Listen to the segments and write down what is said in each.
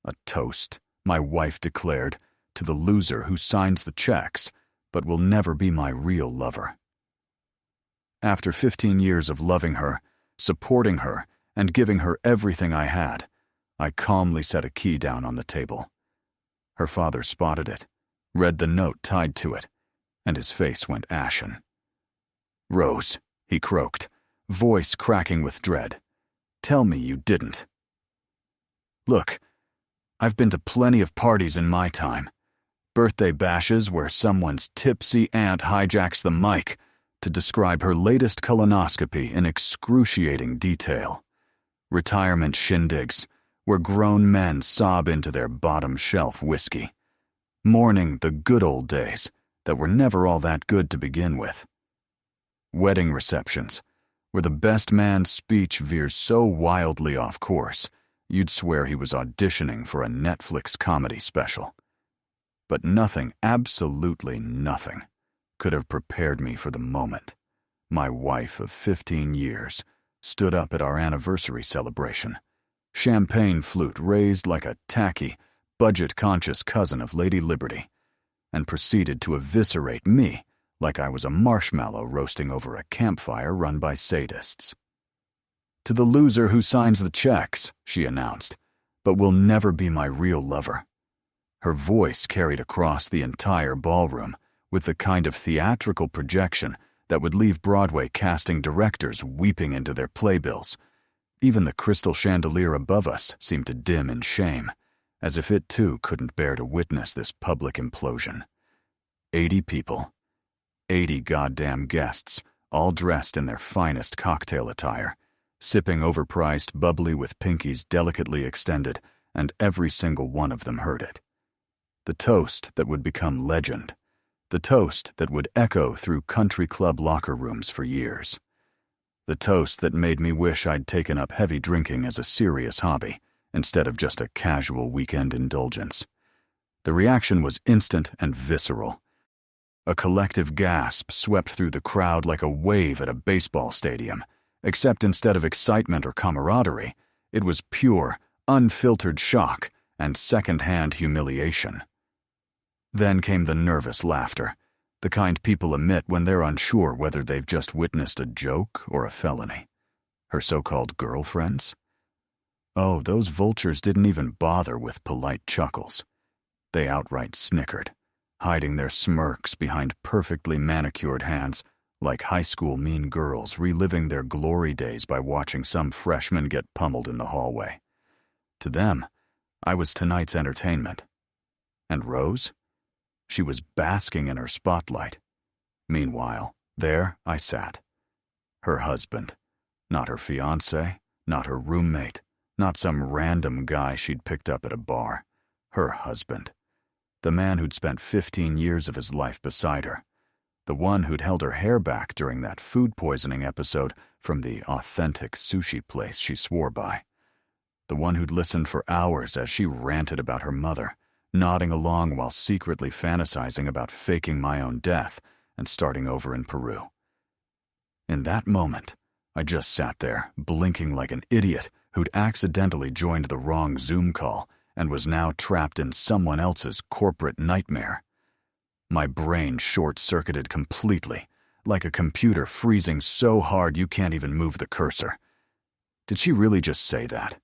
A toast, my wife declared, to the loser who signs the checks, but will never be my real lover. After 15 years of loving her, supporting her, and giving her everything I had, I calmly set a key down on the table. Her father spotted it, read the note tied to it, and his face went ashen. "Rose," he croaked, voice cracking with dread, "tell me you didn't." Look, I've been to plenty of parties in my time. Birthday bashes where someone's tipsy aunt hijacks the mic to describe her latest colonoscopy in excruciating detail. Retirement shindigs where grown men sob into their bottom-shelf whiskey, mourning the good old days that were never all that good to begin with. Wedding receptions where the best man's speech veers so wildly off course you'd swear he was auditioning for a Netflix comedy special. But nothing, absolutely nothing, could have prepared me for the moment my wife of 15 years stood up at our anniversary celebration, champagne flute raised like a tacky, budget-conscious cousin of Lady Liberty, and proceeded to eviscerate me like I was a marshmallow roasting over a campfire run by sadists. "To the loser who signs the checks," she announced, "but will never be my real lover." Her voice carried across the entire ballroom with the kind of theatrical projection that would leave Broadway casting directors weeping into their playbills. Even the crystal chandelier above us seemed to dim in shame, as if it too couldn't bear to witness this public implosion. 80 people, 80 goddamn guests, all dressed in their finest cocktail attire, sipping overpriced bubbly with pinkies delicately extended, and every single one of them heard it. The toast that would become legend. The toast that would echo through country club locker rooms for years. The toast that made me wish I'd taken up heavy drinking as a serious hobby, instead of just a casual weekend indulgence. The reaction was instant and visceral. A collective gasp swept through the crowd like a wave at a baseball stadium, except instead of excitement or camaraderie, it was pure, unfiltered shock and second-hand humiliation. Then came the nervous laughter, the kind people emit when they're unsure whether they've just witnessed a joke or a felony. Her so-called girlfriends? Oh, those vultures didn't even bother with polite chuckles. They outright snickered, hiding their smirks behind perfectly manicured hands, like high school mean girls reliving their glory days by watching some freshman get pummeled in the hallway. To them, I was tonight's entertainment. And Rose? She was basking in her spotlight. Meanwhile, there I sat. Her husband. Not her fiancé, not her roommate, not some random guy she'd picked up at a bar. Her husband. The man who'd spent 15 years of his life beside her. The one who'd held her hair back during that food poisoning episode from the authentic sushi place she swore by. The one who'd listened for hours as she ranted about her mother, nodding along while secretly fantasizing about faking my own death and starting over in Peru. In that moment, I just sat there, blinking like an idiot who'd accidentally joined the wrong Zoom call and was now trapped in someone else's corporate nightmare. My brain short-circuited completely, like a computer freezing so hard you can't even move the cursor. Did she really just say that?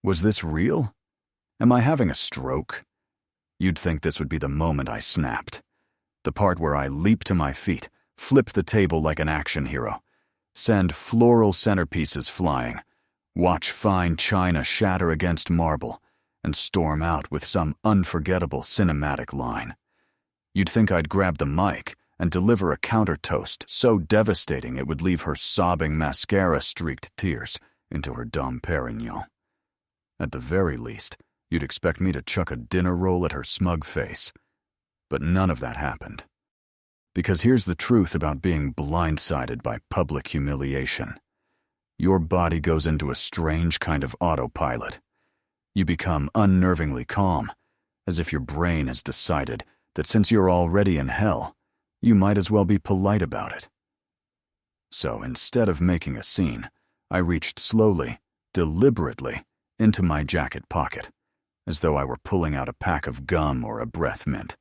Was this real? Am I having a stroke? You'd think this would be the moment I snapped. The part where I leap to my feet, flip the table like an action hero, send floral centerpieces flying, watch fine china shatter against marble, and storm out with some unforgettable cinematic line. You'd think I'd grab the mic and deliver a counter-toast so devastating it would leave her sobbing mascara-streaked tears into her Dom Perignon. At the very least, you'd expect me to chuck a dinner roll at her smug face. But none of that happened. Because here's the truth about being blindsided by public humiliation. Your body goes into a strange kind of autopilot. You become unnervingly calm, as if your brain has decided that since you're already in hell, you might as well be polite about it. So instead of making a scene, I reached slowly, deliberately, into my jacket pocket as though I were pulling out a pack of gum or a breath mint,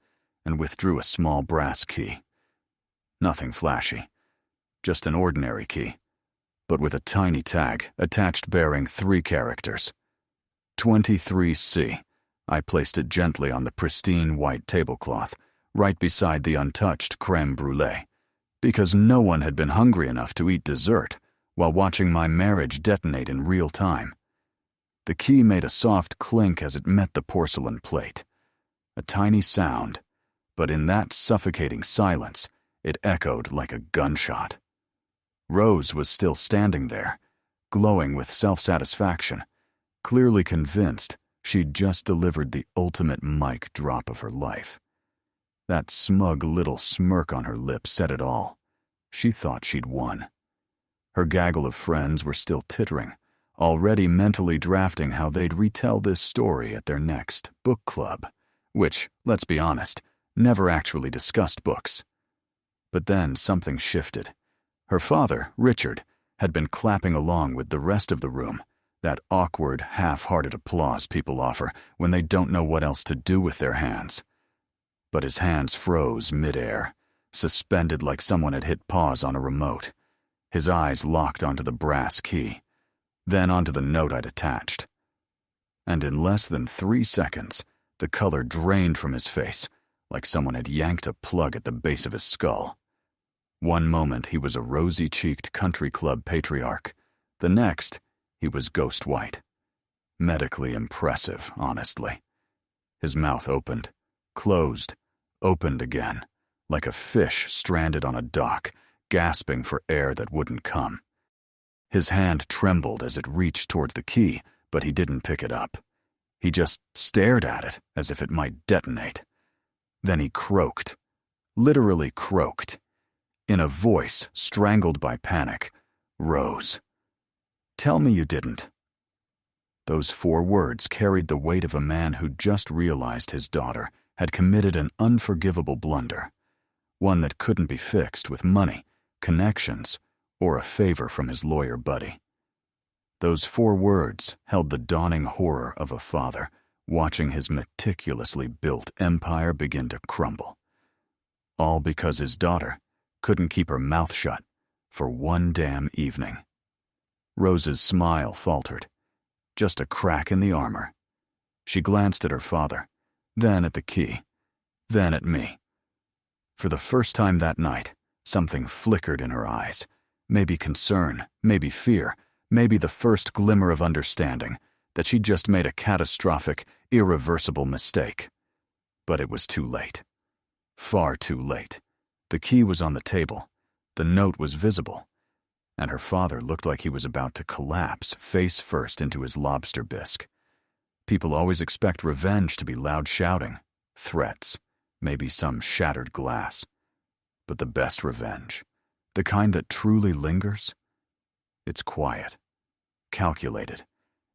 and withdrew a small brass key. Nothing flashy, just an ordinary key, but with a tiny tag attached bearing 3 characters. 23C. I placed it gently on the pristine white tablecloth, right beside the untouched crème brûlée, because no one had been hungry enough to eat dessert while watching my marriage detonate in real time. The key made a soft clink as it met the porcelain plate. A tiny sound, but in that suffocating silence, it echoed like a gunshot. Rose was still standing there, glowing with self-satisfaction, clearly convinced she'd just delivered the ultimate mic drop of her life. That smug little smirk on her lips said it all. She thought she'd won. Her gaggle of friends were still tittering, already mentally drafting how they'd retell this story at their next book club, which, let's be honest, never actually discussed books. But then something shifted. Her father, Richard, had been clapping along with the rest of the room, that awkward, half-hearted applause people offer when they don't know what else to do with their hands. But his hands froze mid-air, suspended like someone had hit pause on a remote. His eyes locked onto the brass key, then onto the note I'd attached. And in less than 3 seconds, the color drained from his face, like someone had yanked a plug at the base of his skull. One moment he was a rosy-cheeked country club patriarch. The next, he was ghost white. Medically impressive, honestly. His mouth opened, closed, opened again, like a fish stranded on a dock, gasping for air that wouldn't come. His hand trembled as it reached towards the key, but he didn't pick it up. He just stared at it as if it might detonate. Then he croaked, literally croaked, in a voice strangled by panic. "Rose, tell me you didn't." Those 4 words carried the weight of a man who'd just realized his daughter had committed an unforgivable blunder, one that couldn't be fixed with money, connections, or a favor from his lawyer buddy. Those 4 words held the dawning horror of a father watching his meticulously built empire begin to crumble. All because his daughter couldn't keep her mouth shut for one damn evening. Rose's smile faltered, just a crack in the armor. She glanced at her father, then at the key, then at me. For the first time that night, something flickered in her eyes. Maybe concern, maybe fear, maybe the first glimmer of understanding that she'd just made a catastrophic, irreversible mistake. But it was too late. Far too late. The key was on the table. The note was visible. And her father looked like he was about to collapse face first into his lobster bisque. People always expect revenge to be loud shouting, threats, maybe some shattered glass. But the best revenge, the kind that truly lingers, it's quiet, calculated.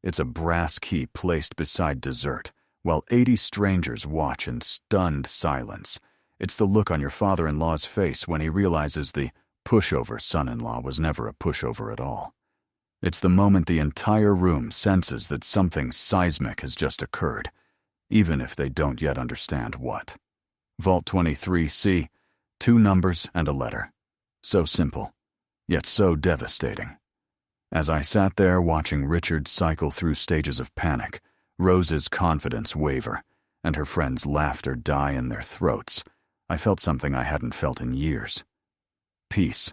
It's a brass key placed beside dessert, while 80 strangers watch in stunned silence. It's the look on your father-in-law's face when he realizes the pushover son-in-law was never a pushover at all. It's the moment the entire room senses that something seismic has just occurred, even if they don't yet understand what. Vault 23C, 2 numbers and a letter. So simple, yet so devastating. As I sat there watching Richard cycle through stages of panic, Rose's confidence waver, and her friends' laughter die in their throats, I felt something I hadn't felt in years. Peace.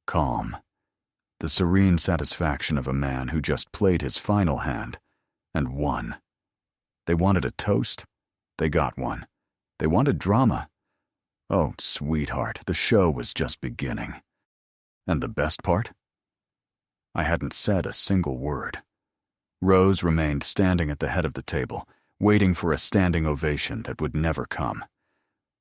Calm. The serene satisfaction of a man who just played his final hand and won. They wanted a toast? They got one. They wanted drama? Oh, sweetheart, the show was just beginning. And the best part? I hadn't said a single word. Rose remained standing at the head of the table, waiting for a standing ovation that would never come.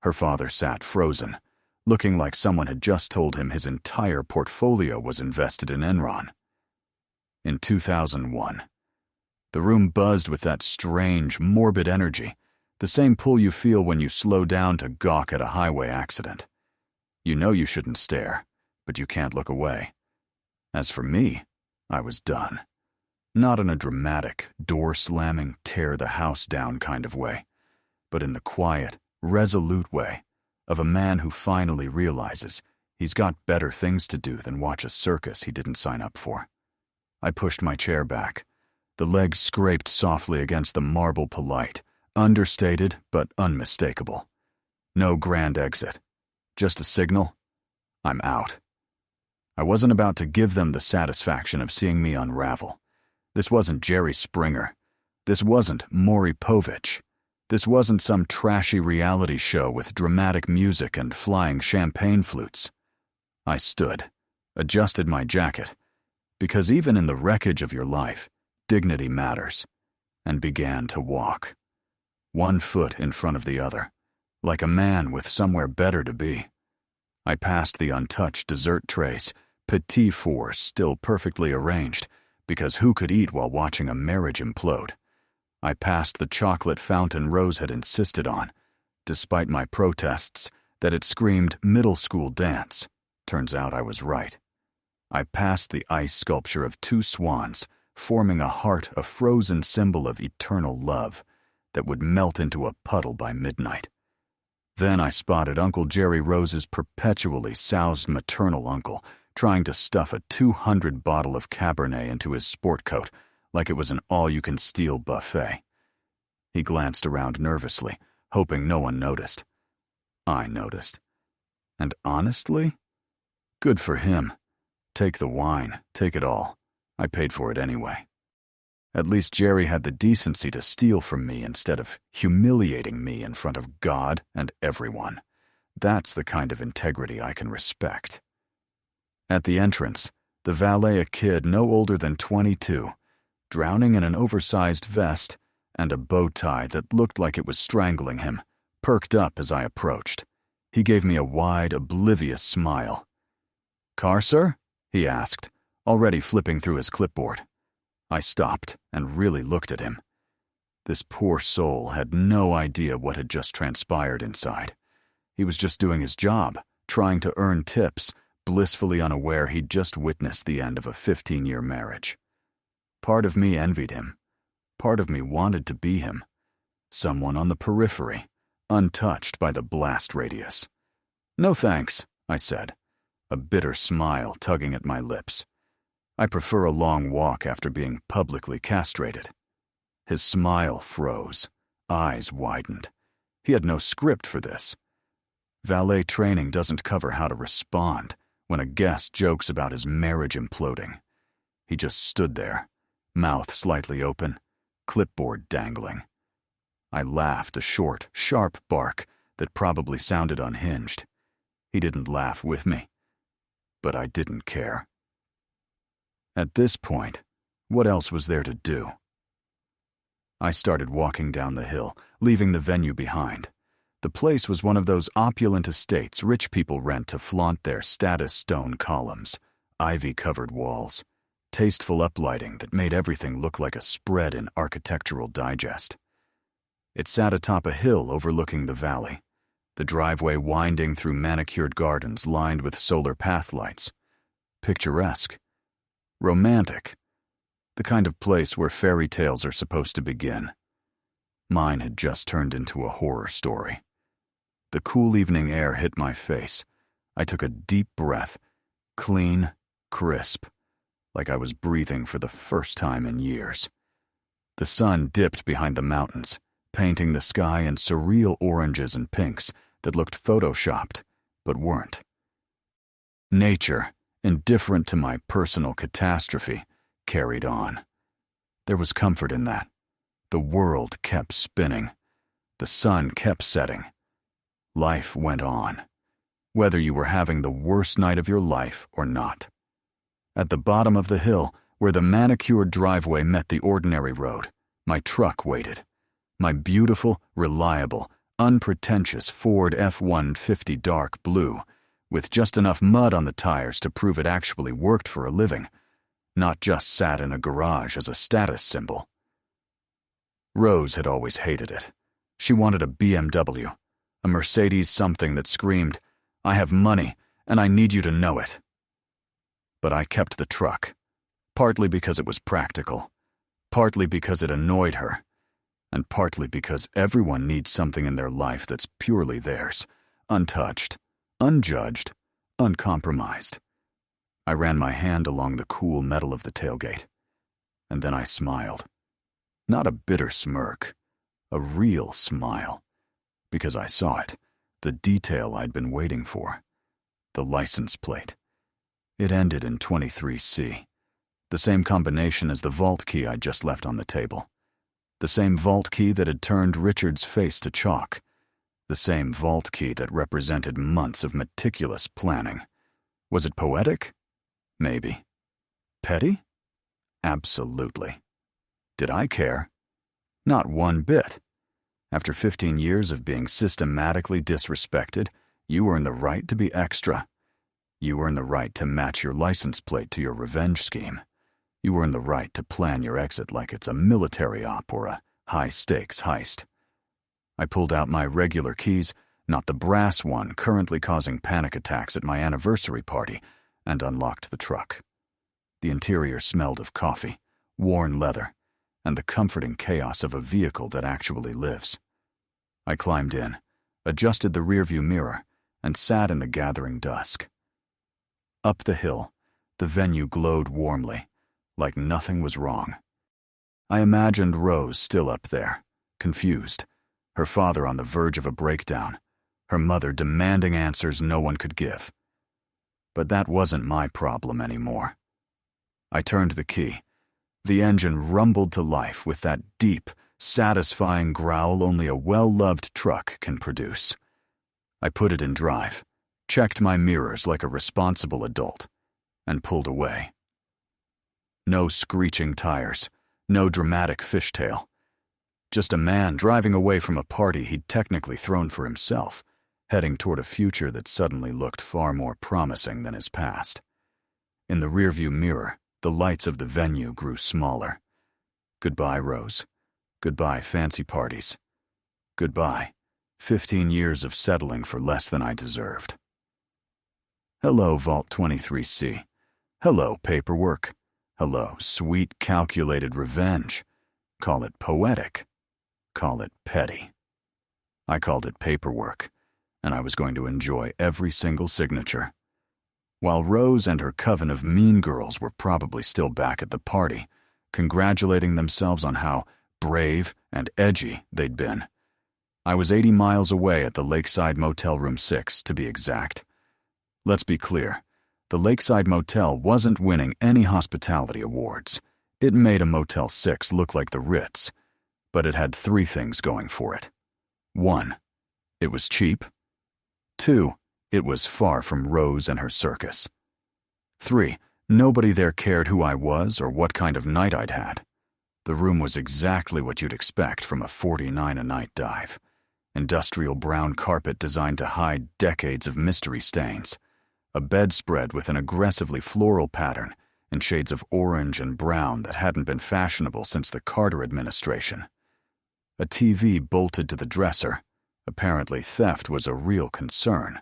Her father sat frozen, looking like someone had just told him his entire portfolio was invested in Enron. In 2001, the room buzzed with that strange, morbid energy, the same pull you feel when you slow down to gawk at a highway accident. You know you shouldn't stare, but you can't look away. As for me, I was done. Not in a dramatic, door-slamming, tear-the-house-down kind of way, but in the quiet, resolute way of a man who finally realizes he's got better things to do than watch a circus he didn't sign up for. I pushed my chair back. The legs scraped softly against the marble polite, understated but unmistakable. No grand exit. Just a signal. I'm out. I wasn't about to give them the satisfaction of seeing me unravel. This wasn't Jerry Springer. This wasn't Maury Povich. This wasn't some trashy reality show with dramatic music and flying champagne flutes. I stood, adjusted my jacket, because even in the wreckage of your life, dignity matters, and began to walk. One foot in front of the other, like a man with somewhere better to be. I passed the untouched dessert trays, petit fours still perfectly arranged, because who could eat while watching a marriage implode? I passed the chocolate fountain Rose had insisted on, despite my protests that it screamed middle school dance. Turns out I was right. I passed the ice sculpture of two swans, forming a heart, a frozen symbol of eternal love that would melt into a puddle by midnight. Then I spotted Uncle Jerry Rose's perpetually soused maternal uncle trying to stuff a 200 bottle of Cabernet into his sport coat like it was an all-you-can-steal buffet. He glanced around nervously, hoping no one noticed. I noticed. And honestly, good for him. Take the wine, take it all. I paid for it anyway. At least Jerry had the decency to steal from me instead of humiliating me in front of God and everyone. That's the kind of integrity I can respect. At the entrance, the valet, a kid no older than 22, drowning in an oversized vest and a bow tie that looked like it was strangling him, perked up as I approached. He gave me a wide, oblivious smile. "Car, sir?" he asked, already flipping through his clipboard. I stopped and really looked at him. This poor soul had no idea what had just transpired inside. He was just doing his job, trying to earn tips, blissfully unaware he'd just witnessed the end of a 15-year marriage. Part of me envied him. Part of me wanted to be him. Someone on the periphery, untouched by the blast radius. "No thanks," I said, a bitter smile tugging at my lips. I prefer a long walk after being publicly castrated. His smile froze, eyes widened. He had no script for this. Valet training doesn't cover how to respond when a guest jokes about his marriage imploding. He just stood there, mouth slightly open, clipboard dangling. I laughed, a short, sharp bark that probably sounded unhinged. He didn't laugh with me, but I didn't care. At this point, what else was there to do? I started walking down the hill, leaving the venue behind. The place was one of those opulent estates rich people rent to flaunt their status stone columns, ivy-covered walls, tasteful uplighting that made everything look like a spread in Architectural Digest. It sat atop a hill overlooking the valley, the driveway winding through manicured gardens lined with solar path lights. Picturesque. Romantic. The kind of place where fairy tales are supposed to begin. Mine had just turned into a horror story. The cool evening air hit my face. I took a deep breath, clean, crisp, like I was breathing for the first time in years. The sun dipped behind the mountains, painting the sky in surreal oranges and pinks that looked photoshopped, but weren't. Nature, indifferent to my personal catastrophe, carried on. There was comfort in that. The world kept spinning. The sun kept setting. Life went on, whether you were having the worst night of your life or not. At the bottom of the hill, where the manicured driveway met the ordinary road, my truck waited. My beautiful, reliable, unpretentious Ford F-150 dark blue, with just enough mud on the tires to prove it actually worked for a living, not just sat in a garage as a status symbol. Rose had always hated it. She wanted a BMW, a Mercedes something that screamed, "I have money, and I need you to know it." But I kept the truck, partly because it was practical, partly because it annoyed her, and partly because everyone needs something in their life that's purely theirs, untouched, unjudged, uncompromised. I ran my hand along the cool metal of the tailgate, and then I smiled. Not a bitter smirk, a real smile, because I saw it, the detail I'd been waiting for. The license plate. It ended in 23C, the same combination as the vault key I'd just left on the table. The same vault key that had turned Richard's face to chalk. The same vault key that represented months of meticulous planning. Was it poetic? Maybe. Petty? Absolutely. Did I care? Not one bit. After 15 years of being systematically disrespected, you earn the right to be extra. You earn the right to match your license plate to your revenge scheme. You earn the right to plan your exit like it's a military op or a high-stakes heist. I pulled out my regular keys, not the brass one currently causing panic attacks at my anniversary party, and unlocked the truck. The interior smelled of coffee, worn leather, and the comforting chaos of a vehicle that actually lives. I climbed in, adjusted the rearview mirror, and sat in the gathering dusk. Up the hill, the venue glowed warmly, like nothing was wrong. I imagined Rose still up there, confused, her father on the verge of a breakdown, her mother demanding answers no one could give. But that wasn't my problem anymore. I turned the key. The engine rumbled to life with that deep, satisfying growl only a well-loved truck can produce. I put it in drive, checked my mirrors like a responsible adult, and pulled away. No screeching tires, no dramatic fishtail. Just a man driving away from a party he'd technically thrown for himself, heading toward a future that suddenly looked far more promising than his past. In the rearview mirror, the lights of the venue grew smaller. Goodbye, Rose. Goodbye, fancy parties. Goodbye, 15 years of settling for less than I deserved. Hello, Vault 23C. Hello, paperwork. Hello, sweet, calculated revenge. Call it poetic. Call it petty. I called it paperwork, and I was going to enjoy every single signature. While Rose and her coven of mean girls were probably still back at the party, congratulating themselves on how brave and edgy they'd been, I was 80 miles away at the Lakeside Motel Room 6, to be exact. Let's be clear. The Lakeside Motel wasn't winning any hospitality awards. It made a Motel 6 look like the Ritz, but it had 3 things going for it. 1, it was cheap. 2, it was far from Rose and her circus. 3, nobody there cared who I was or what kind of night I'd had. The room was exactly what you'd expect from a $49 a night dive. Industrial brown carpet designed to hide decades of mystery stains. A bedspread with an aggressively floral pattern in shades of orange and brown that hadn't been fashionable since the Carter administration. A TV bolted to the dresser. Apparently theft was a real concern,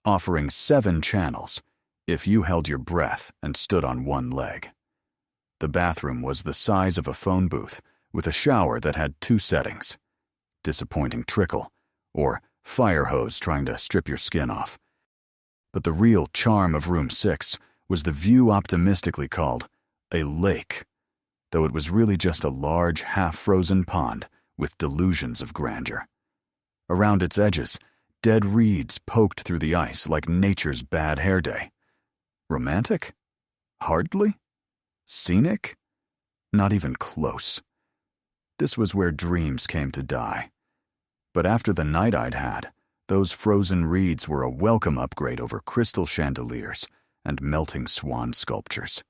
offering 7 channels if you held your breath and stood on one leg. The bathroom was the size of a phone booth with a shower that had 2 settings. Disappointing trickle, or fire hose trying to strip your skin off. But the real charm of Room 6 was the view optimistically called a lake, though it was really just a large, half-frozen pond with delusions of grandeur. Around its edges, dead reeds poked through the ice like nature's bad hair day. Romantic? Hardly? Scenic? Not even close. This was where dreams came to die. But after the night I'd had, those frozen reeds were a welcome upgrade over crystal chandeliers and melting swan sculptures.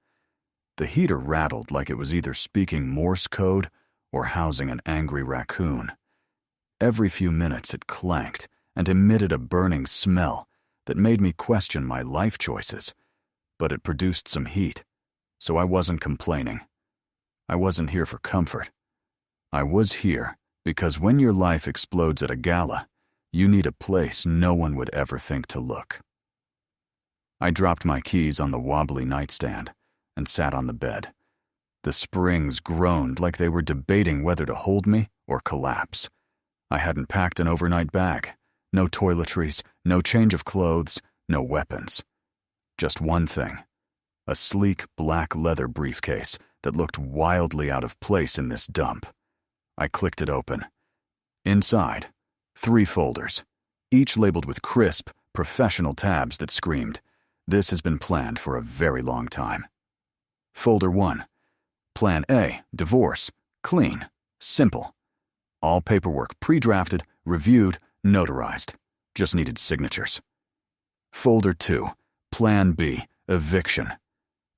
The heater rattled like it was either speaking Morse code or housing an angry raccoon. Every few minutes it clanked and emitted a burning smell that made me question my life choices, but it produced some heat, so I wasn't complaining. I wasn't here for comfort. I was here because when your life explodes at a gala, you need a place no one would ever think to look. I dropped my keys on the wobbly nightstand and sat on the bed. The springs groaned like they were debating whether to hold me or collapse. I hadn't packed an overnight bag. No toiletries, no change of clothes, no weapons. Just one thing. A sleek black leather briefcase that looked wildly out of place in this dump. I clicked it open. Inside, 3 folders, each labeled with crisp, professional tabs that screamed, "This has been planned for a very long time." Folder 1. Plan A, divorce, clean, simple. All paperwork pre-drafted, reviewed, notarized. Just needed signatures. Folder 2. Plan B, eviction.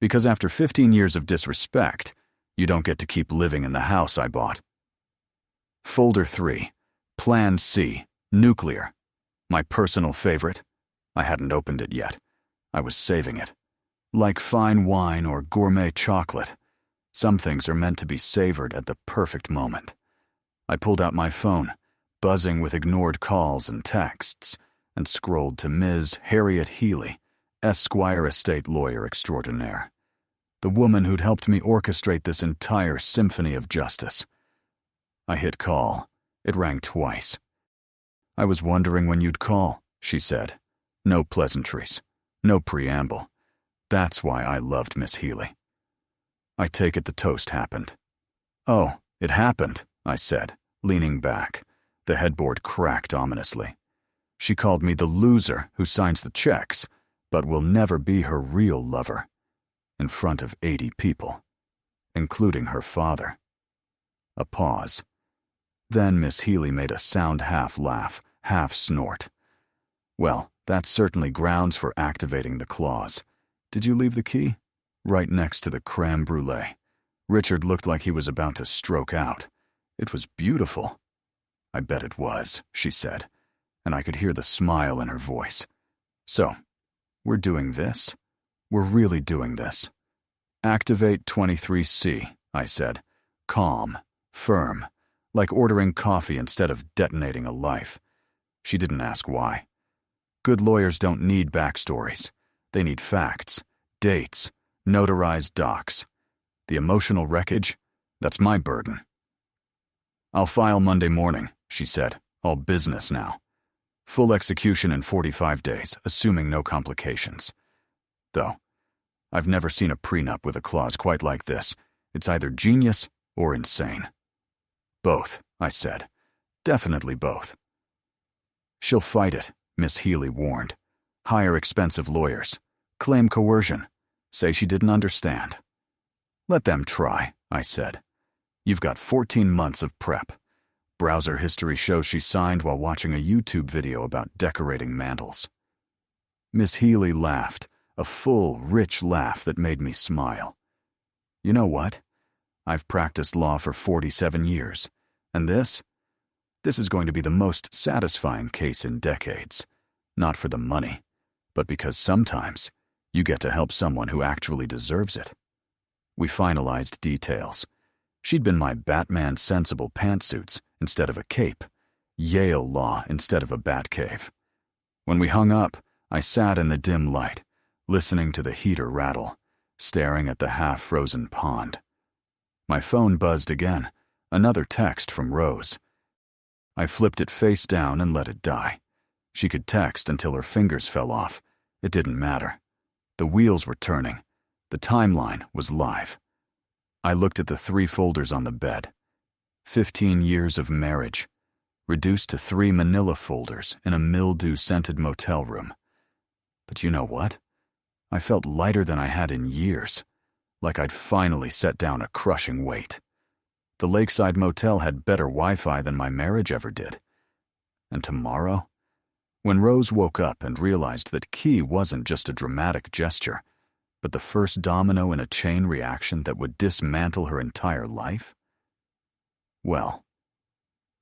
Because after 15 years of disrespect, you don't get to keep living in the house I bought. Folder 3. Plan C, nuclear. My personal favorite. I hadn't opened it yet. I was saving it. Like fine wine or gourmet chocolate, some things are meant to be savored at the perfect moment. I pulled out my phone, buzzing with ignored calls and texts, and scrolled to Ms. Harriet Healy, Esquire Estate Lawyer Extraordinaire, the woman who'd helped me orchestrate this entire symphony of justice. I hit call. It rang twice. "I was wondering when you'd call," she said. No pleasantries, no preamble. That's why I loved Miss Healy. "I take it the toast happened." "Oh, it happened," I said, leaning back. The headboard cracked ominously. "She called me the loser who signs the checks, but will never be her real lover." In front of 80 people, including her father. A pause. Then Miss Healy made a sound half-laugh, half-snort. "Well, that's certainly grounds for activating the clause. Did you leave the key?" "Right next to the crème brûlée." Richard looked like he was about to stroke out. "It was beautiful." "I bet it was," she said, and I could hear the smile in her voice. "So, we're doing this? We're really doing this." "Activate 23C, I said. Calm, firm, like ordering coffee instead of detonating a life. She didn't ask why. Good lawyers don't need backstories. They need facts, dates, notarized docs. The emotional wreckage, that's my burden. "I'll file Monday morning," she said, all business now. "Full execution in 45 days, assuming no complications. Though, I've never seen a prenup with a clause quite like this. It's either genius or insane." "Both," I said. "Definitely both." "She'll fight it," Miss Healy warned. "Hire expensive lawyers. Claim coercion. Say she didn't understand." "Let them try," I said. "You've got 14 months of prep. Browser history shows she signed while watching a YouTube video about decorating mantles." Miss Healy laughed, a full, rich laugh that made me smile. "You know what? I've practiced law for 47 years, and this is going to be the most satisfying case in decades. Not for the money, but because sometimes you get to help someone who actually deserves it." We finalized details. She'd been my Batman sensible pantsuits instead of a cape, Yale law instead of a Batcave. When we hung up, I sat in the dim light, listening to the heater rattle, staring at the half-frozen pond. My phone buzzed again, another text from Rose. I flipped it face down and let it die. She could text until her fingers fell off. It didn't matter. The wheels were turning. The timeline was live. I looked at the 3 folders on the bed. 15 years of marriage, reduced to 3 manila folders in a mildew-scented motel room. But you know what? I felt lighter than I had in years, like I'd finally set down a crushing weight. The lakeside motel had better Wi-Fi than my marriage ever did. And tomorrow? When Rose woke up and realized that Key wasn't just a dramatic gesture, but the first domino in a chain reaction that would dismantle her entire life? Well,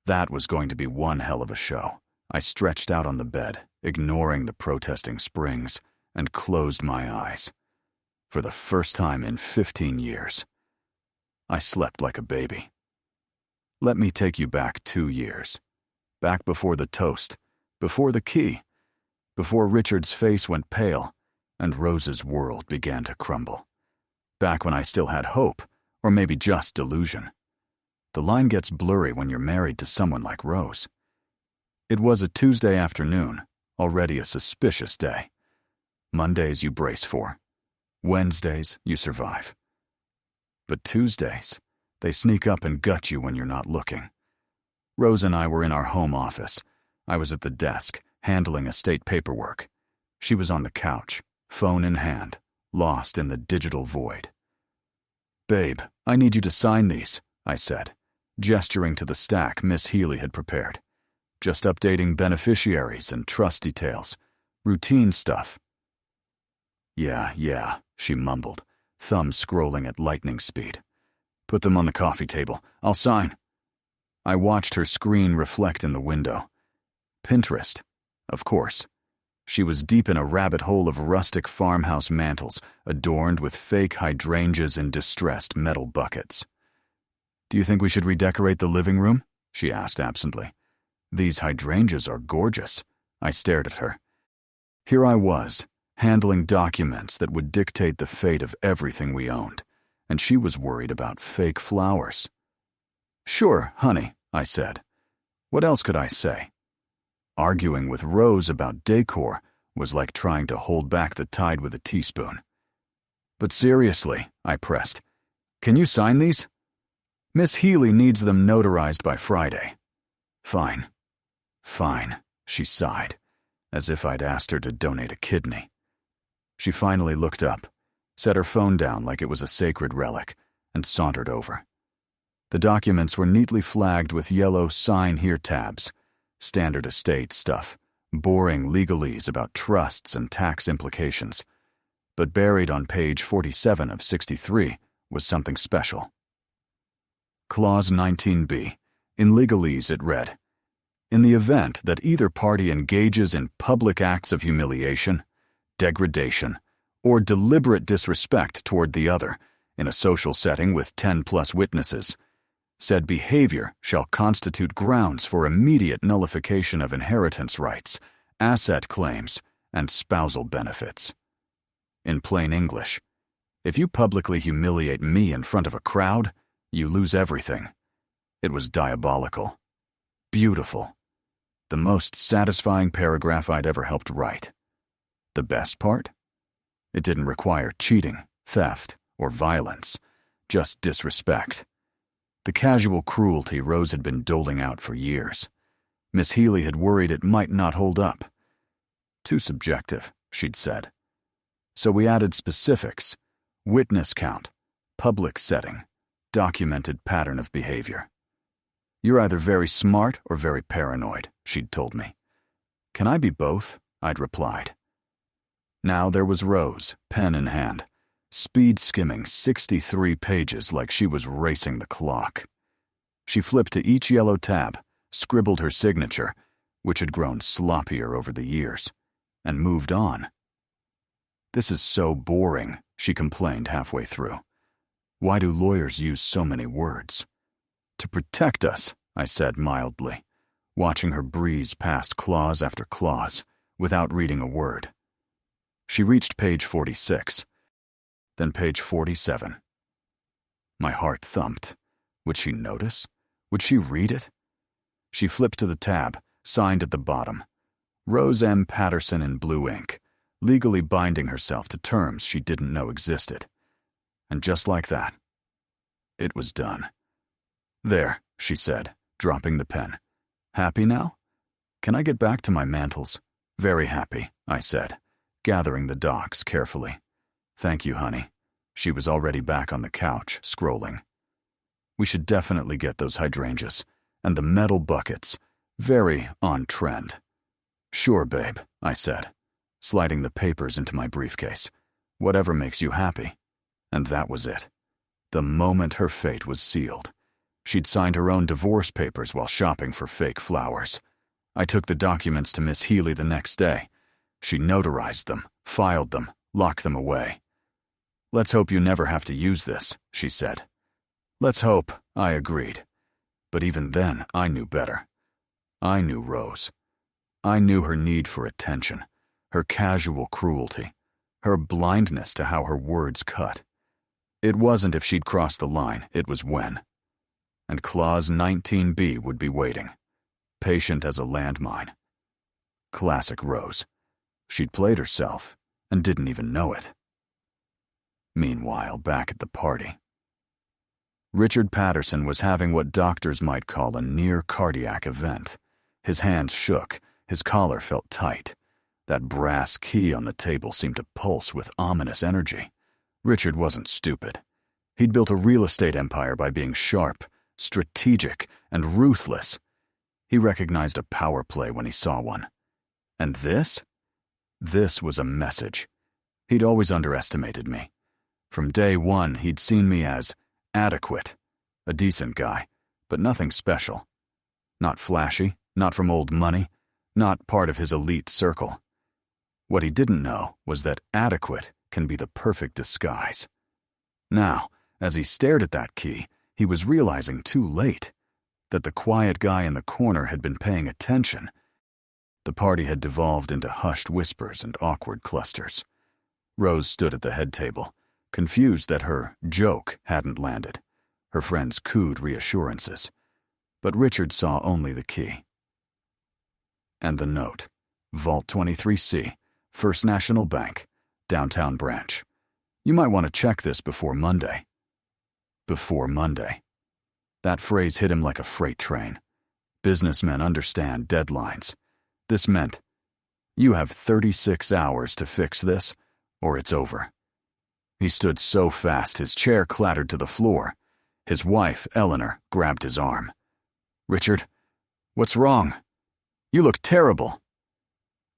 that was going to be one hell of a show. I stretched out on the bed, ignoring the protesting springs, and closed my eyes. For the first time in 15 years. I slept like a baby. Let me take you back 2 years. Back before the toast, before the key, before Richard's face went pale and Rose's world began to crumble. Back when I still had hope, Or maybe just delusion. The line gets blurry when you're married to someone like Rose. It was a Tuesday afternoon, already a suspicious day. Mondays you brace for. Wednesdays you survive. But Tuesdays, they sneak up and gut you when you're not looking. Rose and I were in our home office. I was at the desk, handling estate paperwork. She was on the couch, phone in hand, lost in the digital void. "Babe, I need you to sign these," I said, gesturing to the stack Miss Healy had prepared. "Just updating beneficiaries and trust details. Routine stuff." Yeah, she mumbled, thumb scrolling at lightning speed. "Put them on the coffee table. I'll sign." I watched her screen reflect in the window. Pinterest, of course. She was deep in a rabbit hole of rustic farmhouse mantels adorned with fake hydrangeas in distressed metal buckets. "Do you think we should redecorate the living room?" she asked absently. "These hydrangeas are gorgeous." I stared at her. Here I was, handling documents that would dictate the fate of everything we owned, and she was worried about fake flowers. "Sure, honey," I said. What else could I say? Arguing with Rose about decor was like trying to hold back the tide with a teaspoon. "But seriously," I pressed, "can you sign these? Miss Healy needs them notarized by Friday." Fine, she sighed, as if I'd asked her to donate a kidney. She finally looked up, set her phone down like it was a sacred relic, and sauntered over. The documents were neatly flagged with yellow "Sign Here" tabs. Standard estate stuff, boring legalese about trusts and tax implications. But buried on page 47 of 63 was something special. Clause 19b. In legalese it read, "In the event that either party engages in public acts of humiliation, degradation, or deliberate disrespect toward the other in a social setting with 10+ witnesses, said behavior shall constitute grounds for immediate nullification of inheritance rights, asset claims, and spousal benefits." In plain English, if you publicly humiliate me in front of a crowd, you lose everything. It was diabolical. Beautiful. The most satisfying paragraph I'd ever helped write. The best part? It didn't require cheating, theft, or violence, just disrespect. The casual cruelty Rose had been doling out for years. Miss Healy had worried it might not hold up. Too subjective, she'd said. So we added specifics: witness count, public setting, documented pattern of behavior. "You're either very smart or very paranoid," she'd told me. "Can I be both?" I'd replied. Now there was Rose, pen in hand, speed skimming 63 pages like she was racing the clock. She flipped to each yellow tab, scribbled her signature, which had grown sloppier over the years, and moved on. "This is so boring," she complained halfway through. "Why do lawyers use so many words?" "To protect us," I said mildly, watching her breeze past clause after clause, without reading a word. She reached page 46. Then page 47. My heart thumped. Would she notice? Would she read it? She flipped to the tab, signed at the bottom. Rose M. Patterson in blue ink, legally binding herself to terms she didn't know existed. And just like that, it was done. "There," she said, dropping the pen. "Happy now? Can I get back to my mantles?" "Very happy," I said, gathering the docs carefully. "Thank you, honey." She was already back on the couch, scrolling. "We should definitely get those hydrangeas. And the metal buckets. Very on trend." "Sure, babe," I said, sliding the papers into my briefcase. "Whatever makes you happy." And that was it. The moment her fate was sealed. She'd signed her own divorce papers while shopping for fake flowers. I took the documents to Miss Healy the next day. She notarized them, filed them, locked them away. "Let's hope you never have to use this," she said. "Let's hope," I agreed. But even then, I knew better. I knew Rose. I knew her need for attention, her casual cruelty, her blindness to how her words cut. It wasn't if she'd crossed the line, it was when. And Clause 19B would be waiting, patient as a landmine. Classic Rose. She'd played herself and didn't even know it. Meanwhile, back at the party, Richard Patterson was having what doctors might call a near-cardiac event. His hands shook, his collar felt tight. That brass key on the table seemed to pulse with ominous energy. Richard wasn't stupid. He'd built a real estate empire by being sharp, strategic, and ruthless. He recognized a power play when he saw one. And this? This was a message. He'd always underestimated me. From day one, he'd seen me as adequate, a decent guy, but nothing special. Not flashy, not from old money, not part of his elite circle. What he didn't know was that adequate can be the perfect disguise. Now, as he stared at that key, he was realizing too late that the quiet guy in the corner had been paying attention. The party had devolved into hushed whispers and awkward clusters. Rose stood at the head table, confused that her joke hadn't landed. Her friends cooed reassurances. But Richard saw only the key. And the note. Vault 23C, First National Bank, Downtown Branch. You might want to check this before Monday. Before Monday. That phrase hit him like a freight train. Businessmen understand deadlines. This meant, you have 36 hours to fix this, or it's over. He stood so fast his chair clattered to the floor. His wife, Eleanor, grabbed his arm. Richard, what's wrong? You look terrible.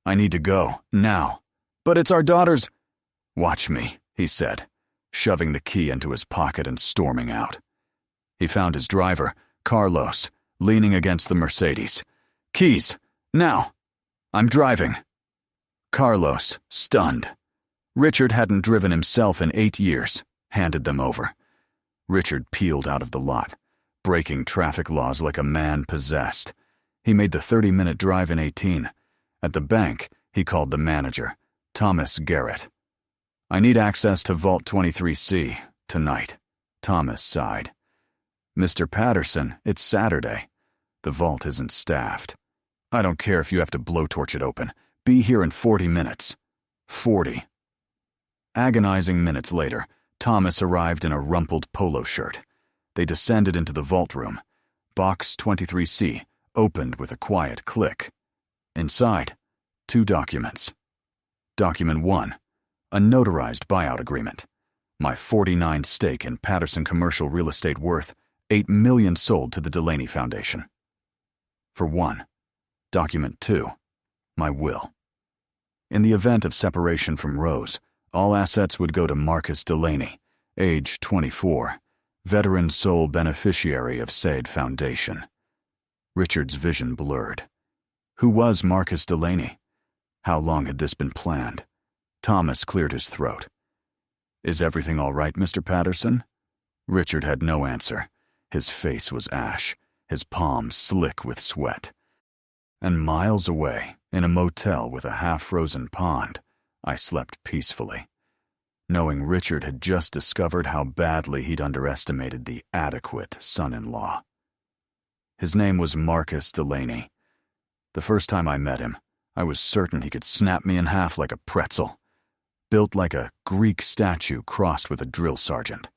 I need to go, now. But it's our daughter's. Watch me, he said, shoving the key into his pocket and storming out. He found his driver, Carlos, leaning against the Mercedes. Keys, now. I'm driving. Carlos, stunned. Richard hadn't driven himself in 8 years, handed them over. Richard peeled out of the lot, breaking traffic laws like a man possessed. He made the 30-minute drive in 18. At the bank, he called the manager, Thomas Garrett. I need access to Vault 23C, tonight. Thomas sighed. Mr. Patterson, it's Saturday. The vault isn't staffed. I don't care if you have to blowtorch it open. Be here in 40 minutes. 40. Agonizing minutes later, Thomas arrived in a rumpled polo shirt. They descended into the vault room. Box 23C opened with a quiet click. Inside, 2 documents. Document 1, a notarized buyout agreement. My 49 stake in Patterson Commercial Real Estate worth $8 million sold to the Delaney Foundation. For 1. Document 2, my will. In the event of separation from Rose, all assets would go to Marcus Delaney, age 24, veteran sole beneficiary of said foundation. Richard's vision blurred. Who was Marcus Delaney? How long had this been planned? Thomas cleared his throat. Is everything all right, Mr. Patterson? Richard had no answer. His face was ash, his palms slick with sweat. And miles away, in a motel with a half-frozen pond, I slept peacefully, knowing Richard had just discovered how badly he'd underestimated the adequate son-in-law. His name was Marcus Delaney. The first time I met him, I was certain he could snap me in half like a pretzel. Built like a Greek statue crossed with a drill sergeant.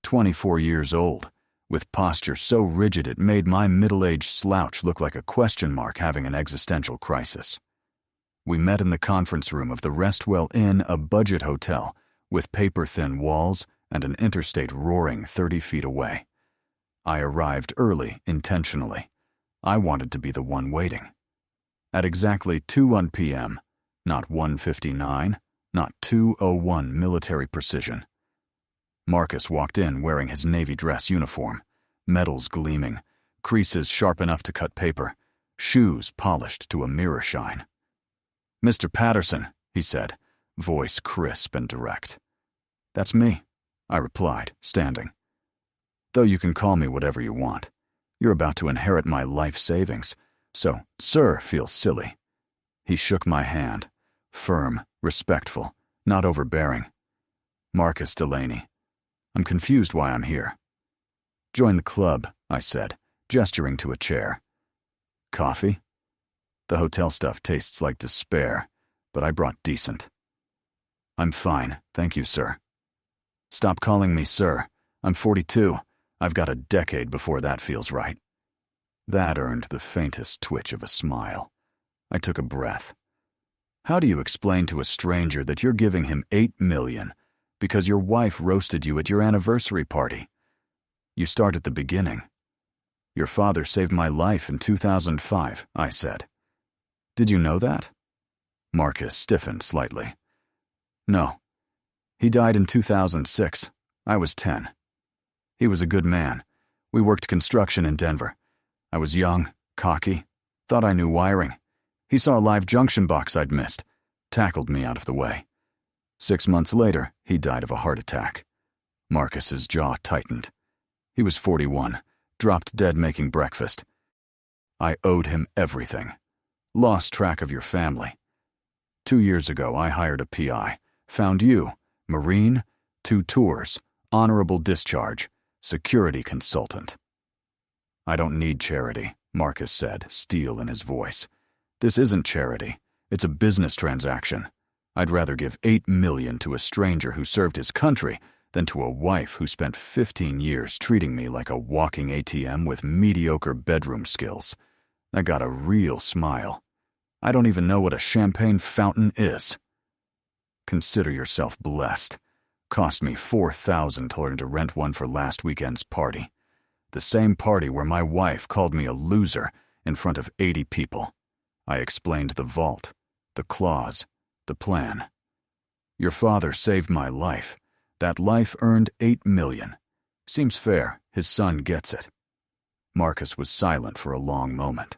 24 years old, with posture so rigid it made my middle-aged slouch look like a question mark having an existential crisis. We met in the conference room of the Restwell Inn, a budget hotel, with paper-thin walls and an interstate roaring 30 feet away. I arrived early, intentionally. I wanted to be the one waiting. At exactly 2:01 p.m., not 1:59, not 2:01 military precision. Marcus walked in wearing his Navy dress uniform, medals gleaming, creases sharp enough to cut paper, shoes polished to a mirror shine. Mr. Patterson, he said, voice crisp and direct. That's me, I replied, standing. Though you can call me whatever you want. You're about to inherit my life savings, so sir feels silly. He shook my hand, firm, respectful, not overbearing. Marcus Delaney. I'm confused why I'm here. Join the club, I said, gesturing to a chair. Coffee? The hotel stuff tastes like despair, but I brought decent. I'm fine, thank you, sir. Stop calling me sir. I'm 42. I've got a decade before that feels right. That earned the faintest twitch of a smile. I took a breath. How do you explain to a stranger that you're giving him $8 million because your wife roasted you at your anniversary party? You start at the beginning. Your father saved my life in 2005, I said. Did you know that? Marcus stiffened slightly. No. He died in 2006. I was 10. He was a good man. We worked construction in Denver. I was young, cocky, thought I knew wiring. He saw a live junction box I'd missed, tackled me out of the way. 6 months later, he died of a heart attack. Marcus's jaw tightened. He was 41, dropped dead making breakfast. I owed him everything. Lost track of your family. 2 years ago, I hired a PI, found you, Marine, 2 tours, honorable discharge, security consultant. I don't need charity, Marcus said, steel in his voice. This isn't charity. It's a business transaction. I'd rather give $8 million to a stranger who served his country than to a wife who spent 15 years treating me like a walking ATM with mediocre bedroom skills. I got a real smile. I don't even know what a champagne fountain is. Consider yourself blessed. Cost me $4,000 to learn to rent one for last weekend's party. The same party where my wife called me a loser in front of 80 people. I explained the vault, the clause, the plan. Your father saved my life. That life earned $8 million. Seems fair. His son gets it. Marcus was silent for a long moment.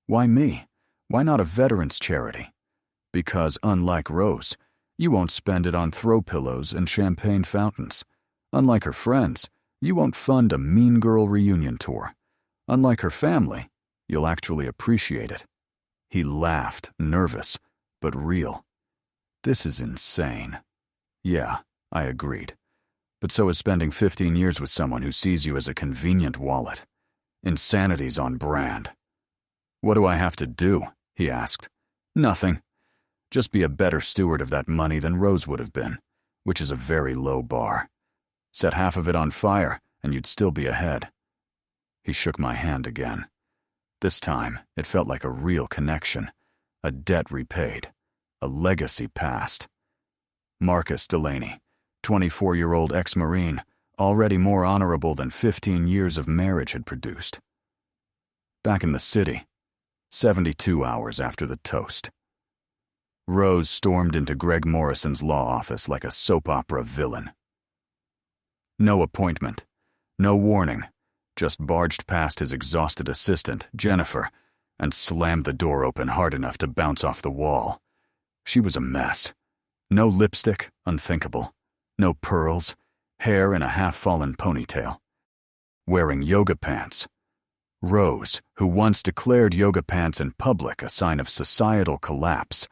Why me? Why not a veterans charity? Because, unlike Rose, you won't spend it on throw pillows and champagne fountains. Unlike her friends, you won't fund a Mean Girl reunion tour. Unlike her family, you'll actually appreciate it. He laughed, nervous, but real. This is insane. Yeah, I agreed. But so is spending 15 years with someone who sees you as a convenient wallet. Insanity's on brand. What do I have to do? He asked. Nothing. Just be a better steward of that money than Rose would have been, which is a very low bar. Set half of it on fire, and you'd still be ahead. He shook my hand again. This time, it felt like a real connection, a debt repaid, a legacy passed. Marcus Delaney, 24-year-old ex-Marine, already more honorable than 15 years of marriage had produced. Back in the city, 72 hours after the toast. Rose stormed into Greg Morrison's law office like a soap opera villain. No appointment, no warning, just barged past his exhausted assistant, Jennifer, and slammed the door open hard enough to bounce off the wall. She was a mess. No lipstick, unthinkable. No pearls, hair in a half-fallen ponytail. Wearing yoga pants. Rose, who once declared yoga pants in public a sign of societal collapse,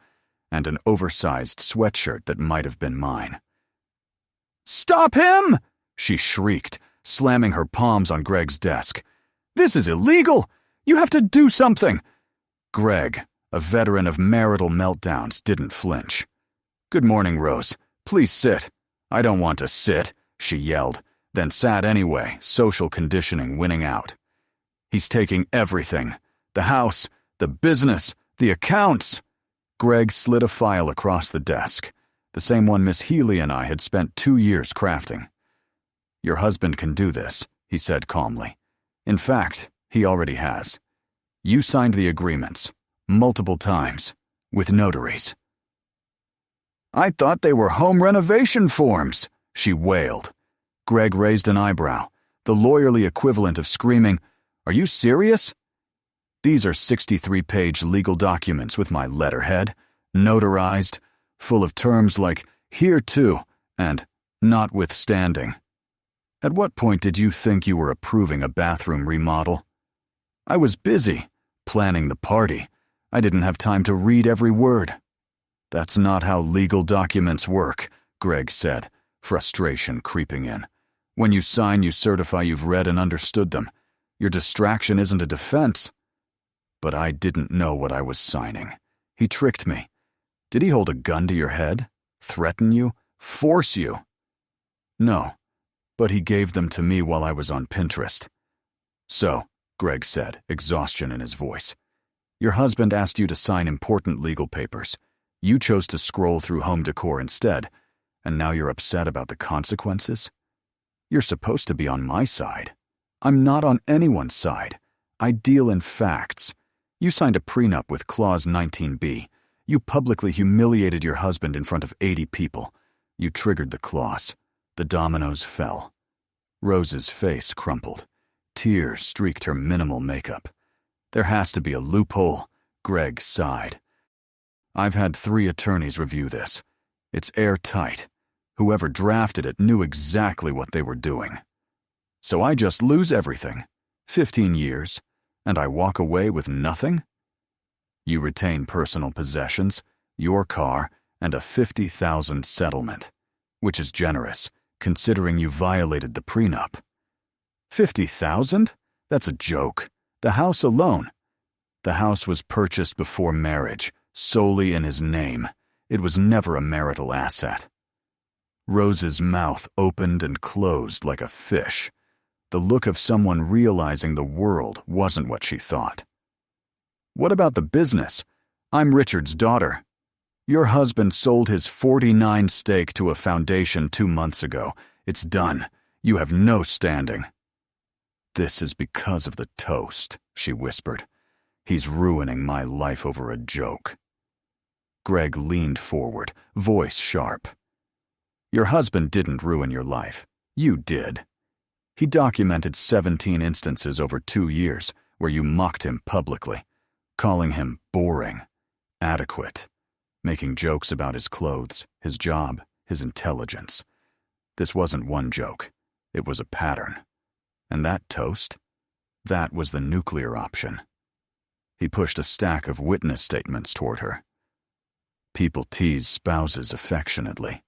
and an oversized sweatshirt that might have been mine. "Stop him!" she shrieked, slamming her palms on Greg's desk. "This is illegal! You have to do something!" Greg, a veteran of marital meltdowns, didn't flinch. "Good morning, Rose. Please sit." "I don't want to sit," she yelled, then sat anyway, social conditioning winning out. "He's taking everything. The house, the business, the accounts." Greg slid a file across the desk, the same one Miss Healy and I had spent 2 years crafting. "Your husband can do this," he said calmly. "In fact, he already has. You signed the agreements, multiple times, with notaries." "I thought they were home renovation forms," she wailed. Greg raised an eyebrow, the lawyerly equivalent of screaming, "Are you serious?" "These are 63-page legal documents with my letterhead, notarized, full of terms like hereto and notwithstanding. At what point did you think you were approving a bathroom remodel?" "I was busy, planning the party. I didn't have time to read every word." "That's not how legal documents work," Greg said, frustration creeping in. When you sign, you certify you've read and understood them. Your distraction isn't a defense. But I didn't know what I was signing. He tricked me. Did he hold a gun to your head? Threaten you? Force you? No, but he gave them to me while I was on Pinterest. So, Greg said, exhaustion in his voice. Your husband asked you to sign important legal papers. You chose to scroll through home decor instead, and now you're upset about the consequences? You're supposed to be on my side. I'm not on anyone's side. I deal in facts. You signed a prenup with Clause 19B. You publicly humiliated your husband in front of 80 people. You triggered the clause. The dominoes fell. Rose's face crumpled. Tears streaked her minimal makeup. There has to be a loophole, Greg sighed. I've had 3 attorneys review this. It's airtight. Whoever drafted it knew exactly what they were doing. So I just lose everything. 15 years, and I walk away with nothing? You retain personal possessions, your car, and a $50,000 settlement, which is generous, considering you violated the prenup. $50,000? That's a joke. The house alone. The house was purchased before marriage, solely in his name. It was never a marital asset. Rose's mouth opened and closed like a fish. The look of someone realizing the world wasn't what she thought. What about the business? I'm Richard's daughter. Your husband sold his 49 stake to a foundation 2 months ago. It's done. You have no standing. This is because of the toast, she whispered. He's ruining my life over a joke. Greg leaned forward, voice sharp. Your husband didn't ruin your life. You did. He documented 17 instances over 2 years where you mocked him publicly, calling him boring, adequate, making jokes about his clothes, his job, his intelligence. This wasn't one joke. It was a pattern. And that toast? That was the nuclear option. He pushed a stack of witness statements toward her. People tease spouses affectionately.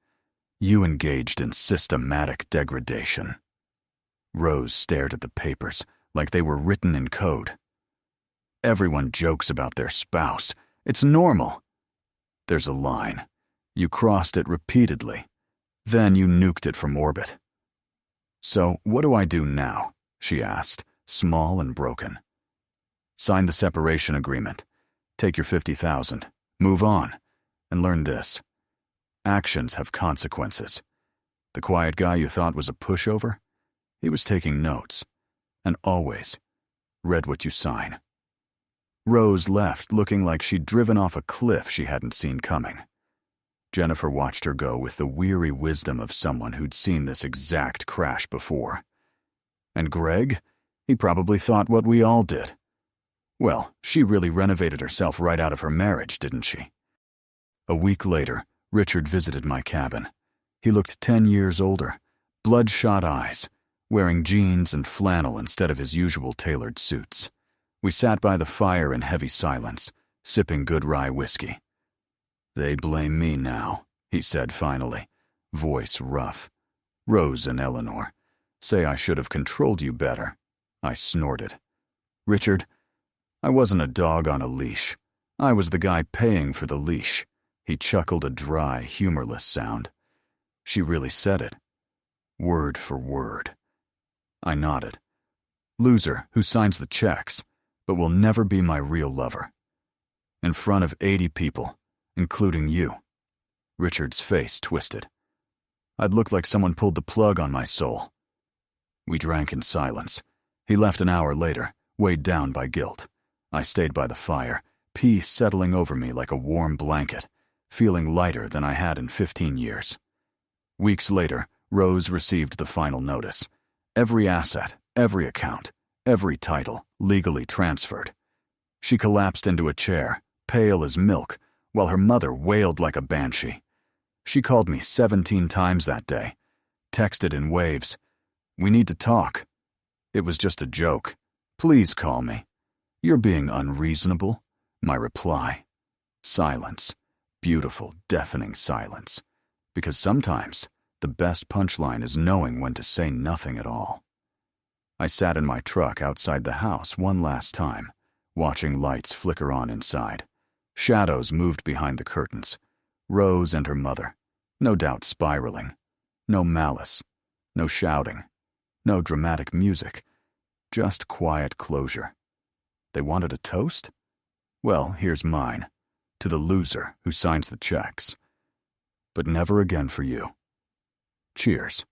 You engaged in systematic degradation. Rose stared at the papers like they were written in code. Everyone jokes about their spouse. It's normal. There's a line. You crossed it repeatedly. Then you nuked it from orbit. So what do I do now? She asked, small and broken. Sign the separation agreement. Take your $50,000. Move on. And learn this. Actions have consequences. The quiet guy you thought was a pushover? He was taking notes. And always read what you sign. Rose left looking like she'd driven off a cliff she hadn't seen coming. Jennifer watched her go with the weary wisdom of someone who'd seen this exact crash before. And Greg? He probably thought what we all did. Well, she really renovated herself right out of her marriage, didn't she? A week later, Richard visited my cabin. He looked 10 years older, bloodshot eyes, wearing jeans and flannel instead of his usual tailored suits. We sat by the fire in heavy silence, sipping good rye whiskey. They blame me now, he said finally, voice rough. Rose and Eleanor say I should have controlled you better. I snorted. Richard, I wasn't a dog on a leash. I was the guy paying for the leash. He chuckled a dry, humorless sound. She really said it. Word for word. I nodded. Loser who signs the checks, but will never be my real lover. In front of 80 people, including you. Richard's face twisted. I'd look like someone pulled the plug on my soul. We drank in silence. He left an hour later, weighed down by guilt. I stayed by the fire, peace settling over me like a warm blanket, feeling lighter than I had in 15 years. Weeks later, Rose received the final notice. Every asset, every account, every title, legally transferred. She collapsed into a chair, pale as milk, while her mother wailed like a banshee. She called me 17 times that day, texted in waves. We need to talk. It was just a joke. Please call me. You're being unreasonable. My reply. Silence. Beautiful, deafening silence. Because sometimes The best punchline is knowing when to say nothing at all. I sat in my truck outside the house one last time, watching lights flicker on inside. Shadows moved behind the curtains. Rose and her mother, no doubt spiraling. No malice, no shouting, no dramatic music, just quiet closure. They wanted a toast? Well, here's mine, to the loser who signs the checks. But never again for you. Cheers.